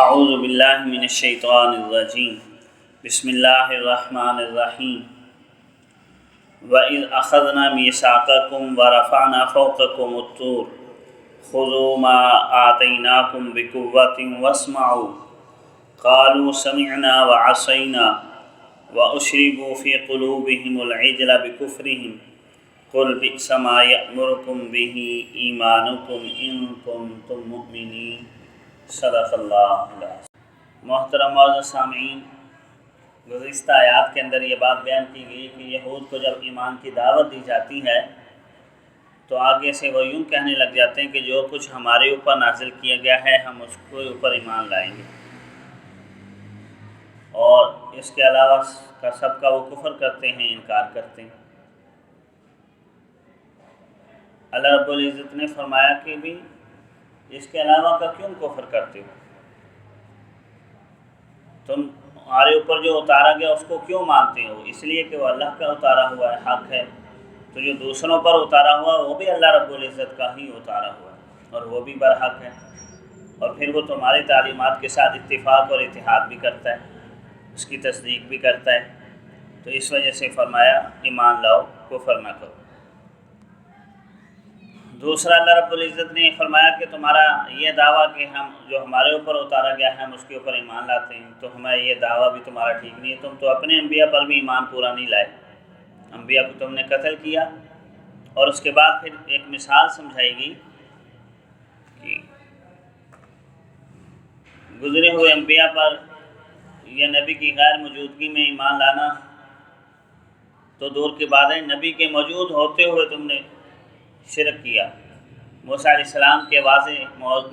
اعوذ باللہ من الشیطان الرجیم بسم اللہ الرحمن الرحیم وَإِذْ أَخَذْنَا مِيثَاقَكُمْ وَرَفَعْنَا فَوْقَكُمُ الطُّورَ خُذُوا مَا آتَيْنَاكُمْ بِقُوَّةٍ وَاسْمَعُوا قَالُوا سَمِعْنَا وَعَصَيْنَا وَأُشْرِبُوا فِي قُلُوبِهِمُ الْعِجْلَ بِكُفْرِهِمْ قُلْ بِئْسَ مَا يَأْمُرُكُمْ بِهِ إِيمَانُكُمْ إِن كُنتُم مُّؤْمِنِينَ۔ صدق اللہ العظیم۔ محترم معزز سامعین، گزشتہ آیات کے اندر یہ بات بیان کی گئی کہ یہود کو جب ایمان کی دعوت دی جاتی ہے تو آگے سے وہ یوں کہنے لگ جاتے ہیں کہ جو کچھ ہمارے اوپر نازل کیا گیا ہے ہم اس کے اوپر ایمان لائیں گے، اور اس کے علاوہ کا سب کا وہ کفر کرتے ہیں، انکار کرتے ہیں۔ اللہ رب العزت نے فرمایا کہ بھی اس کے علاوہ کا کیوں کفر کرتے ہو؟ تمہارے اوپر جو اتارا گیا اس کو کیوں مانتے ہو؟ اس لیے کہ وہ اللہ کا اتارا ہوا ہے، حق ہے۔ تو جو دوسروں پر اتارا ہوا وہ بھی اللہ رب العزت کا ہی اتارا ہوا ہے اور وہ بھی برحق ہے، اور پھر وہ تمہاری تعلیمات کے ساتھ اتفاق اور اتحاد بھی کرتا ہے، اس کی تصدیق بھی کرتا ہے۔ تو اس وجہ سے فرمایا ایمان لاؤ، کفر نہ کرو۔ دوسرا اللہ رب العزت نے فرمایا کہ تمہارا یہ دعویٰ کہ ہم جو ہمارے اوپر اتارا گیا ہے ہم اس کے اوپر ایمان لاتے ہیں، تو ہمیں یہ دعویٰ بھی تمہارا ٹھیک نہیں ہے۔ تم تو اپنے انبیاء پر بھی ایمان پورا نہیں لائے، انبیاء کو تم نے قتل کیا۔ اور اس کے بعد پھر ایک مثال سمجھائی گئی کہ گزرے ہوئے انبیاء پر یا نبی کی غیر موجودگی میں ایمان لانا تو دور کی بات ہے، نبی کے موجود ہوتے ہوئے تم نے شرک کیا۔ موسیٰ علیہ السلام کے واضح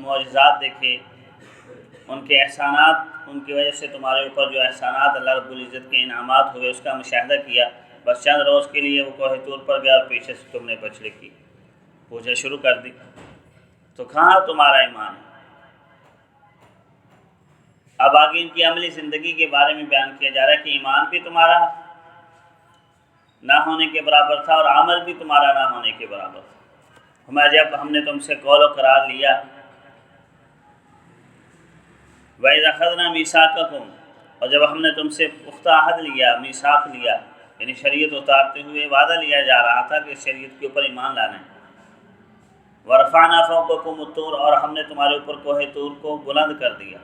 معجزات دیکھے، ان کے احسانات، ان کی وجہ سے تمہارے اوپر جو احسانات اللہ رب العزت کے انعامات ہوئے اس کا مشاہدہ کیا۔ بس چند روز کے لیے وہ کوہ طور پر گیا اور پیچھے سے تم نے بچڑے کی پوجا شروع کر دی، تو کہاں تمہارا ایمان ہے؟ اب آگے ان کی عملی زندگی کے بارے میں بیان کیا جا رہا ہے کہ ایمان بھی تمہارا نہ ہونے کے برابر تھا اور عمل بھی تمہارا نہ ہونے کے برابر تھا۔ جب ہم نے تم سے قول و قرار لیا، وَإِذْ أَخَذْنَا مِيثَاقَكُمْ، اور جب ہم نے تم سے پختہ عہد لیا، میثاق لیا، یعنی شریعت اتارتے ہوئے وعدہ لیا جا رہا تھا کہ شریعت کے اوپر ایمان لانا ہے۔ وَرَفَعْنَا فَوْقَكُمُ الطُّورَ، اور ہم نے تمہارے اوپر کوہ طور کو بلند کر دیا۔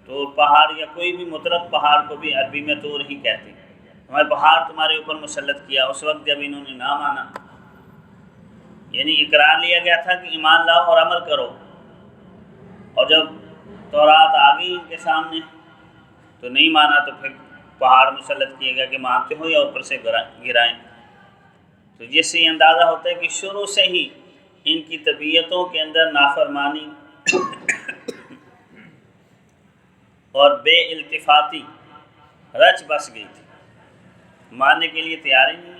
طور پہاڑ یا کوئی بھی مطلق پہاڑ کو بھی عربی میں طور ہی کہتے ہیں۔ ہمیں پہاڑ تمہارے اوپر مسلط کیا اس وقت جب انہوں نے نہ مانا، یعنی اقرار لیا گیا تھا کہ ایمان لاؤ اور عمل کرو، اور جب تورات آ گئی ان کے سامنے تو نہیں مانا، تو پھر پہاڑ مسلط کیے گیا کہ مانتے ہو یا اوپر سے گرائیں۔ تو جس سے یہ اندازہ ہوتا ہے کہ شروع سے ہی ان کی طبیعتوں کے اندر نافرمانی اور بے التفاتی رچ بس گئی تھی، ماننے کے لیے تیار ہی نہیں۔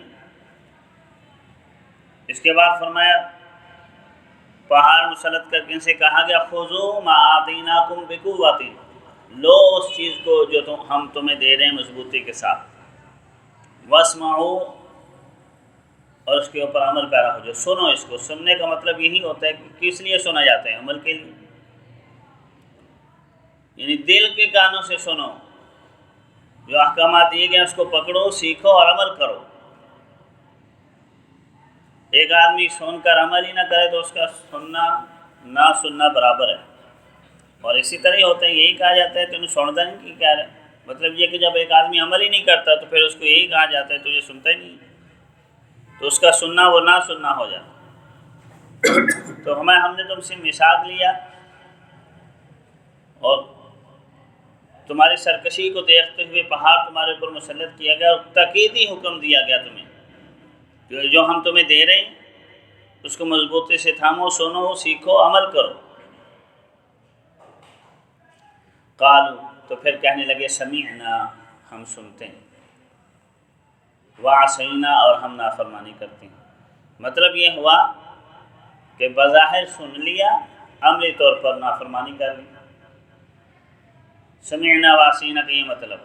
اس کے بعد فرمایا پہاڑ مسلط کر کے ان سے کہا گیا خُذُوا مَا آتَيْنَاكُمْ بِقُوَّةٍ، لو اس چیز کو جو ہم تمہیں دے رہے ہیں مضبوطی کے ساتھ، وَاسْمَعُوا، اور اس کے اوپر عمل پیرا ہو جو سنو۔ اس کو سننے کا مطلب یہی ہوتا ہے کہ کس لیے سنا جاتا ہے؟ عمل کے لیے، یعنی دل کے کانوں سے سنو، جو احکامات دیے گئے اس کو پکڑو، سیکھو اور عمل کرو۔ ایک آدمی سن کر عمل ہی نہ کرے تو اس کا سننا نہ سننا برابر ہے، اور اسی طرح ہی ہوتا ہے، یہی کہا جاتا ہے تجھے سنتا نہیں کہ کیا رہے، مطلب یہ کہ جب ایک آدمی عمل ہی نہیں کرتا تو پھر اس کو یہی کہا جاتا ہے تجھے سنتا ہی نہیں، تو اس کا سننا وہ نہ سننا ہو جاتا۔ تو ہم نے تم سے میثاق لیا اور تمہاری سرکشی کو دیکھتے ہوئے پہاڑ تمہارے اوپر مسلط کیا گیا، اور تاکیدی حکم دیا گیا تمہیں جو ہم تمہیں دے رہے ہیں اس کو مضبوطی سے تھامو، سنو، سیکھو، عمل کرو۔ قالوا، تو پھر کہنے لگے سمعنا، ہم سنتے ہیں، وعصینا، اور ہم نافرمانی کرتے ہیں۔ مطلب یہ ہوا کہ بظاہر سن لیا، عملی طور پر نافرمانی کر لی۔ سمعنا وعصینا کا یہ مطلب،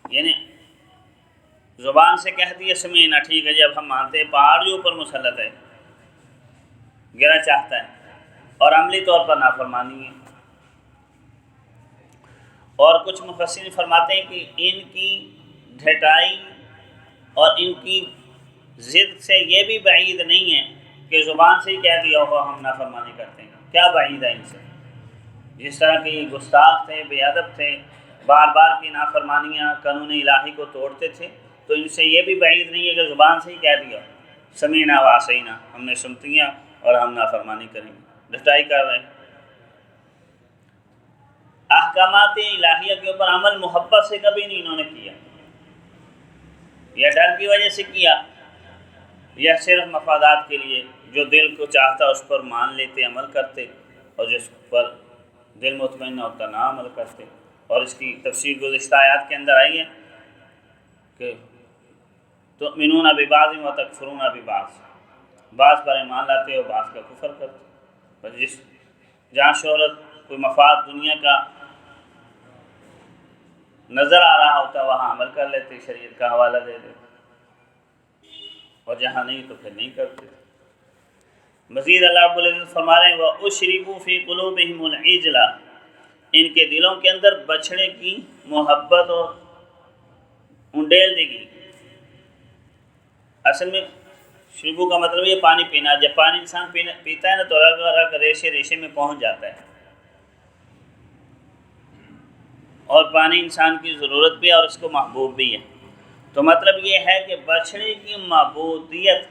یعنی زبان سے کہہ دیا سمعنا، ٹھیک ہے جب ہم مانتے ہیں، پہاڑ جو اوپر مسلط ہے، گرا چاہتا ہے، اور عملی طور پر نافرمانی ہے۔ اور کچھ مفسرین فرماتے ہیں کہ ان کی ڈھٹائی اور ان کی ضد سے یہ بھی بعید نہیں ہے کہ زبان سے ہی کہہ دیا ہو ہم نافرمانی کرتے ہیں، کیا بعید ہے ان سے؟ جس طرح کہ گستاخ تھے، بے ادب تھے، بار بار کی نافرمانیاں قانون الہی کو توڑتے تھے، تو ان سے یہ بھی بعید نہیں ہے کہ زبان سے ہی کہہ دیا سمینا و عصینا، ہم نے سنتی ہیں اور ہم نافرمانی کریں گے، ڈھٹائی کر رہے ہیں۔ احکامات الہیہ کے اوپر عمل محبت سے کبھی نہیں انہوں نے کیا، یا ڈر کی وجہ سے کیا، یا صرف مفادات کے لیے، جو دل کو چاہتا اس پر مان لیتے عمل کرتے، اور جس پر دل مطمئن ہوتا نہ عمل کرتے۔ اور اس کی تفسیر گزشتہ آیات کے اندر آئی ہے کہ تؤمنون ببعض وتکفرون ببعض، بعض پر ایمان لاتے اور بعض کا کفر کرتے۔ اور جہاں شہرت کوئی مفاد دنیا کا نظر آ رہا ہوتا وہاں عمل کر لیتے، شریعت کا حوالہ دے دیتے، اور جہاں نہیں تو پھر نہیں کرتے۔ مزید اللہ رب العزت فرما رہے ہیں وَأُشْرِبُوا فِي قُلُوبِهِمُ الْعِجْلَ، ان کے دلوں کے اندر بچھڑے کی محبت اور انڈیل دیگی۔ اصل میں شربو کا مطلب یہ پانی پینا، جب پانی انسان پیتا ہے نا تو رگ رگ ریشے ریشے میں پہنچ جاتا ہے، اور پانی انسان کی ضرورت بھی ہے اور اس کو محبوب بھی ہے۔ تو مطلب یہ ہے کہ بچھڑے کی معبودیت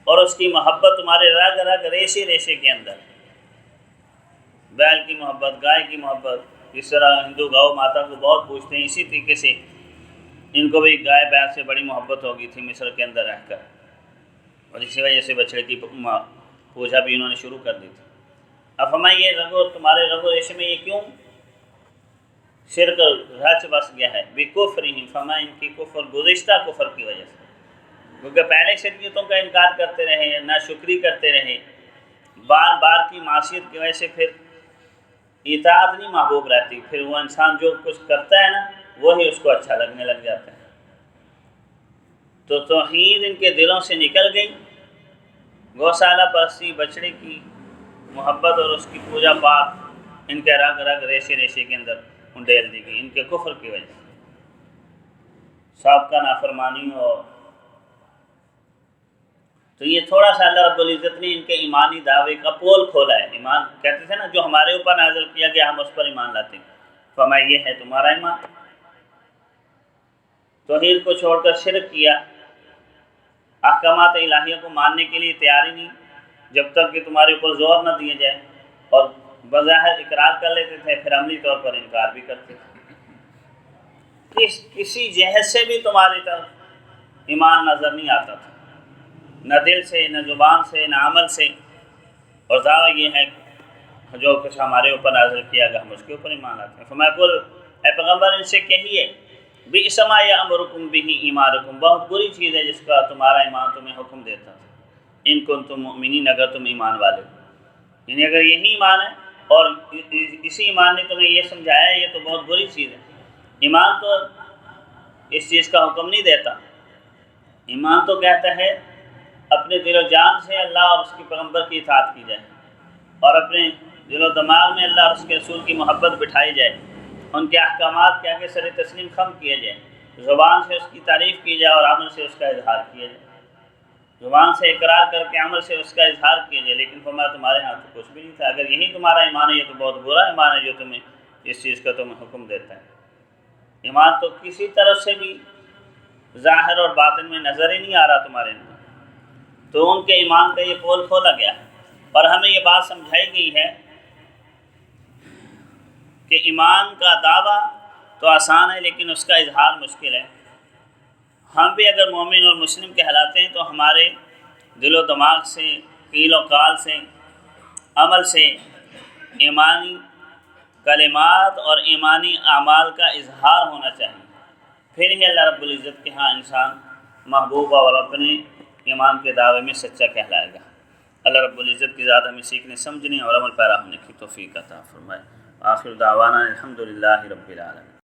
اور اس کی محبت تمہارے رگ رگ ریشے ریشے کے اندر، بیل کی محبت، گائے کی محبت، جس طرح ہندو گاؤ ماتا کو بہت پوجتے ہیں، اسی طریقے سے ان کو بھی گائے بیل سے بڑی محبت ہو گئی تھی مصر کے اندر رہ کر، اور اسی وجہ سے بچھڑے کی پوجا بھی انہوں نے شروع کر دی تھی۔ اب ہمیں یہ تمہارے رگ و ریشے میں یہ کیوں شرک رچ بس گیا ہے؟ بِکُفْرِهِمْ، فما ان کی کفر، گزشتہ کفر کی وجہ سے، کیونکہ پہلے شرکیتوں کا انکار کرتے رہے، ناشکری کرتے رہے، بار بار کی معصیت کی وجہ سے پھر اطاعت نہیں محبوب رہتی، پھر وہ انسان جو کچھ کرتا ہے نا وہی اس کو اچھا لگنے لگ جاتا ہے۔ تو توحید ان کے دلوں سے نکل گئی، گوسالہ پرستی، بچڑے کی محبت اور اس کی پوجا پاٹ ان کے رگ رگ ریشے ریشے کے اندر انڈیل دی گئی، ان کے کفر کی وجہ سے، سابقہ نافرمانی ہو۔ تو یہ تھوڑا سا اللہ رب العزت نے ان کے ایمانی دعوے کا پول کھولا ہے۔ ایمان کہتے تھے نا جو ہمارے اوپر نازل کیا گیا ہم اس پر ایمان لاتے ہیں، فرمایا یہ ہے تمہارا ایمان۔ توحید کو چھوڑ کر شرک کیا، احکامات الہیہ کو ماننے کے لیے تیاری نہیں جب تک کہ تمہارے اوپر زور نہ دیا جائے، اور بظاہر اقرار کر لیتے تھے پھر عملی طور پر انکار بھی کرتے تھے۔ کسی جہت سے بھی تمہاری طرف ایمان نظر نہیں آتا تھا، نہ دل سے، نہ زبان سے، نہ عمل سے، اور دعویٰ یہ ہے کہ جو کچھ ہمارے اوپر نازل کیا گیا ہم اس کے اوپر ایمان لاتے ہیں۔ فرمایا قل، اے پیغمبر ان سے کہیے بئس ما یأمرکم بہ ایمانکم، بہت بری چیز ہے جس کا تمہارا ایمان تمہیں حکم دیتا تھا، ان کنتم مؤمنین، اگر تم ایمان والے ہو، یعنی اگر یہی ایمان ہے اور اسی ایمان نے تمہیں یہ سمجھایا ہے، یہ تو بہت بری چیز ہے۔ ایمان تو اس چیز کا حکم نہیں دیتا، ایمان تو کہتا ہے اپنے دل و جان سے اللہ اور اس کے پیغمبر کی اطاعت کی جائے، اور اپنے دل و دماغ میں اللہ اور اس کے رسول کی محبت بٹھائی جائے، ان کے احکامات کے آگے سر تسلیم خم کیا جائے، زبان سے اس کی تعریف کی جائے اور عمل سے اس کا اظہار کیا جائے، زبان سے اقرار کر کے عمل سے اس کا اظہار کیا جائے۔ لیکن فرمایا تمہارے ہاں تو کچھ بھی نہیں تھا، اگر یہی تمہارا ایمان ہے یہ تو بہت برا ایمان ہے جو تمہیں اس چیز کا تمہیں حکم دیتا ہے۔ ایمان تو کسی طرف سے بھی ظاہر اور باطن میں نظر ہی نہیں آ رہا تمہارے اندر، تو ان کے ایمان کا یہ پول کھولا گیا ہے، اور ہمیں یہ بات سمجھائی گئی ہے کہ ایمان کا دعویٰ تو آسان ہے لیکن اس کا اظہار مشکل ہے۔ ہم بھی اگر مومن اور مسلم کہلاتے ہیں تو ہمارے دل و دماغ سے، قیل و قال سے، عمل سے ایمانی کلمات اور ایمانی اعمال کا اظہار ہونا چاہیے، پھر ہی اللہ رب العزت کے ہاں انسان محبوب اور اپنے ایمان کے دعوے میں سچا کہلائے گا۔ اللہ رب العزت کی ذات ہمیں سیکھنے، سمجھنے اور عمل پیرا ہونے کی توفیق عطا فرمائے۔ آخر دعوانا الحمدللہ رب العالمین۔